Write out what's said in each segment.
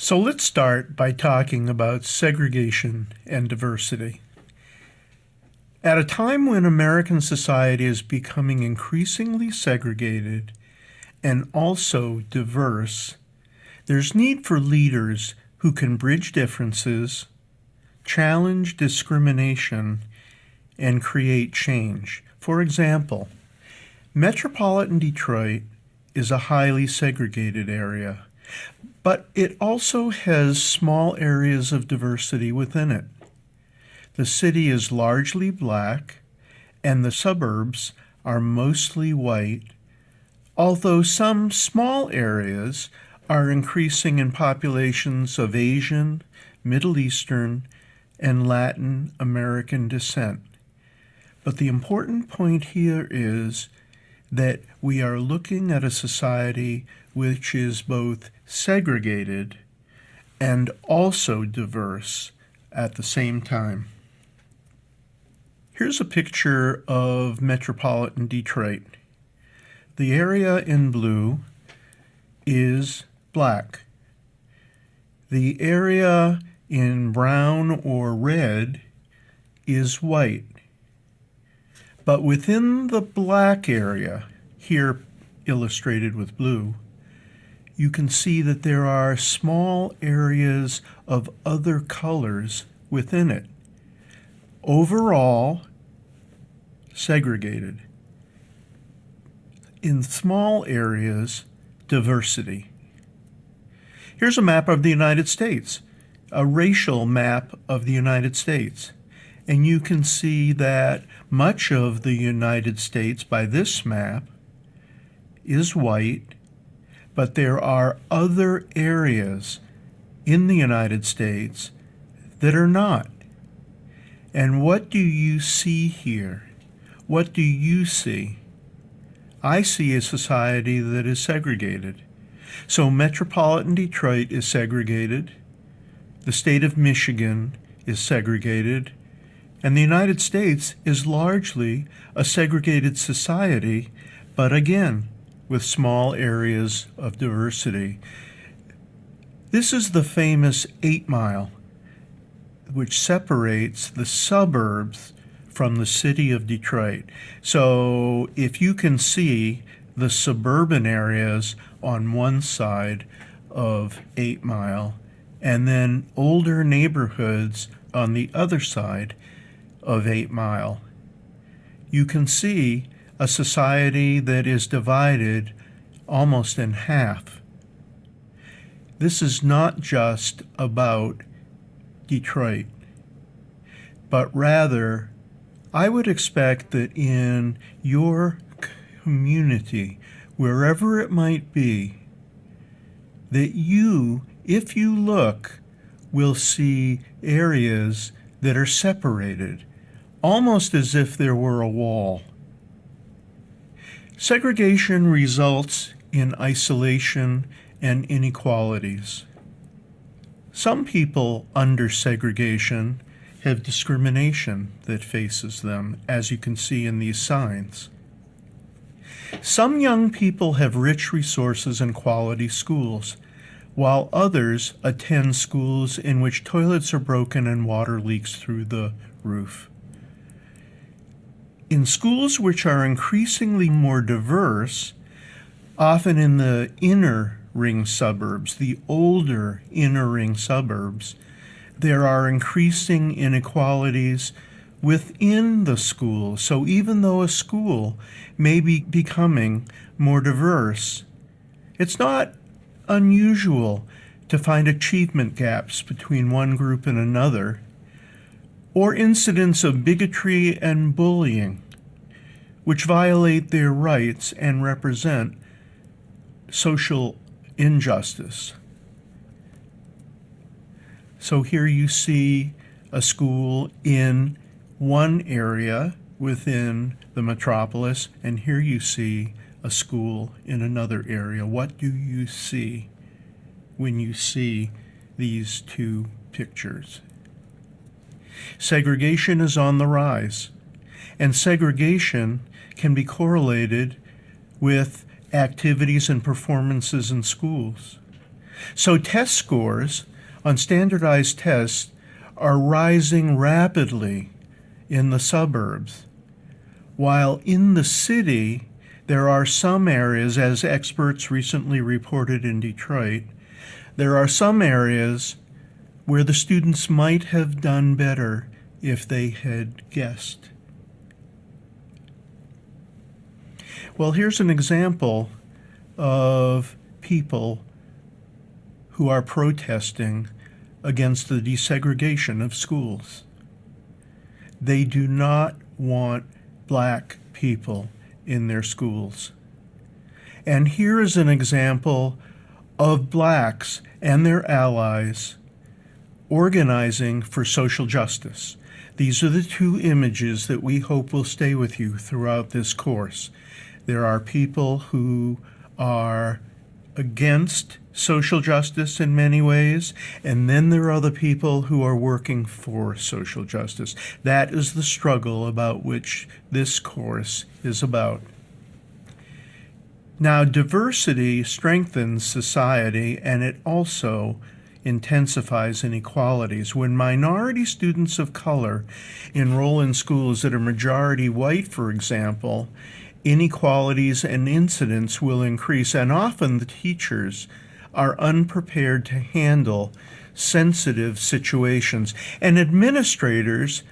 So let's start by talking about segregation and diversity. At a time when American society is becoming increasingly segregated and also diverse, there's need for leaders who can bridge differences, challenge discrimination, and create change. For example, metropolitan Detroit is a highly segregated area, but it also has small areas of diversity within it. The city is largely black, and the suburbs are mostly white, although some small areas are increasing in populations of Asian, Middle Eastern, and Latin American descent. But the important point here is that we are looking at a society which is both segregated and also diverse at the same time. Here's a picture of metropolitan Detroit. The area in blue is black. The area in brown or red is white. But within the black area, here illustrated with blue, you can see that there are small areas of other colors within it. Overall, segregated. In small areas, diversity. Here's a map of the United States, a racial map of the United States. And you can see that much of the United States by this map is white, but there are other areas in the United States that are not. And what do you see here? What do you see? I see a society that is segregated. So metropolitan Detroit is segregated, the state of Michigan is segregated, and the United States is largely a segregated society, but again, with small areas of diversity. This is the famous 8 Mile, which separates the suburbs from the city of Detroit. So if you can see the suburban areas on one side of 8 Mile, and then older neighborhoods on the other side of 8 Mile, you can see a society that is divided almost in half. This is not just about Detroit, but rather, I would expect that in your community, wherever it might be, that you, if you look, will see areas that are separated, almost as if there were a wall. Segregation results in isolation and inequalities. Some people under segregation have discrimination that faces them, as you can see in these signs. Some young people have rich resources and quality schools, while others attend schools in which toilets are broken and water leaks through the roof. In schools which are increasingly more diverse, often in the inner ring suburbs, the older inner ring suburbs, there are increasing inequalities within the school. So even though a school may be becoming more diverse, it's not unusual to find achievement gaps between one group and another, or incidents of bigotry and bullying, which violate their rights and represent social injustice. So here you see a school in one area within the metropolis, and here you see a school in another area. What do you see when you see these two pictures? Segregation is on the rise, and segregation can be correlated with activities and performances in schools. So test scores on standardized tests are rising rapidly in the suburbs, while in the city, there are some areas, as experts recently reported in Detroit, there are some areas where the students might have done better if they had guessed. Well, here's an example of people who are protesting against the desegregation of schools. They do not want black people in their schools. And here is an example of blacks and their allies organizing for social justice. These are the two images that we hope will stay with you throughout this course. There are people who are against social justice in many ways, and then there are the people who are working for social justice. That is the struggle about which this course is about. Now, diversity strengthens society, and it also intensifies inequalities. When minority students of color enroll in schools that are majority white, for example, inequalities and incidents will increase, and often the teachers are unprepared to handle sensitive situations, and administrators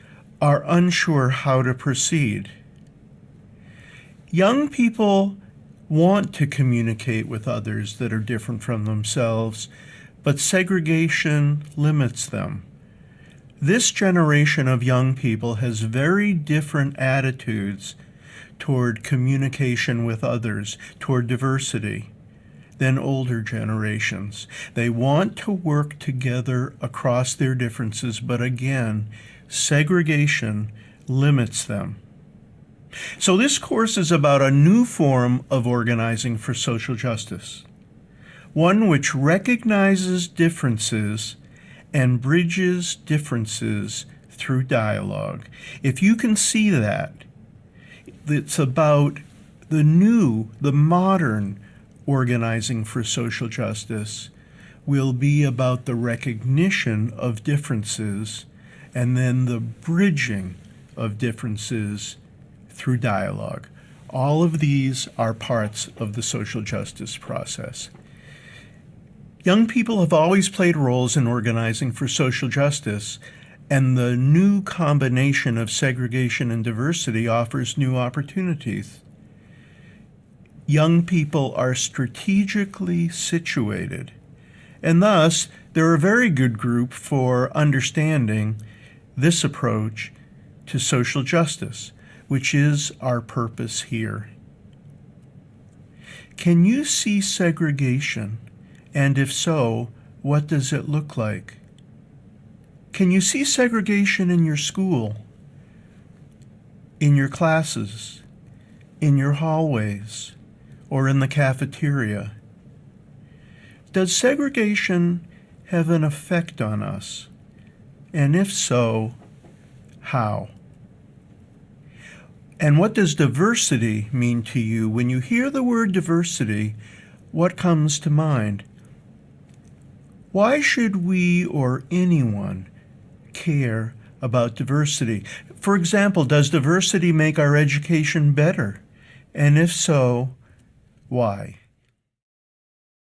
are unsure how to proceed. Young people want to communicate with others that are different from themselves, but segregation limits them. This generation of young people has very different attitudes toward communication with others, toward diversity, than older generations. They want to work together across their differences, but again, segregation limits them. So this course is about a new form of organizing for social justice, one which recognizes differences and bridges differences through dialogue. If you can see that, it's about the new, the modern organizing for social justice will be about the recognition of differences and then the bridging of differences through dialogue. All of these are parts of the social justice process. Young people have always played roles in organizing for social justice, and the new combination of segregation and diversity offers new opportunities. Young people are strategically situated, and thus they're a very good group for understanding this approach to social justice, which is our purpose here. Can you see segregation? And if so, what does it look like? Can you see segregation in your school, in your classes, in your hallways, or in the cafeteria? Does segregation have an effect on us? And if so, how? And what does diversity mean to you? When you hear the word diversity, what comes to mind? Why should we or anyone care about diversity? For example, does diversity make our education better? And if so, why?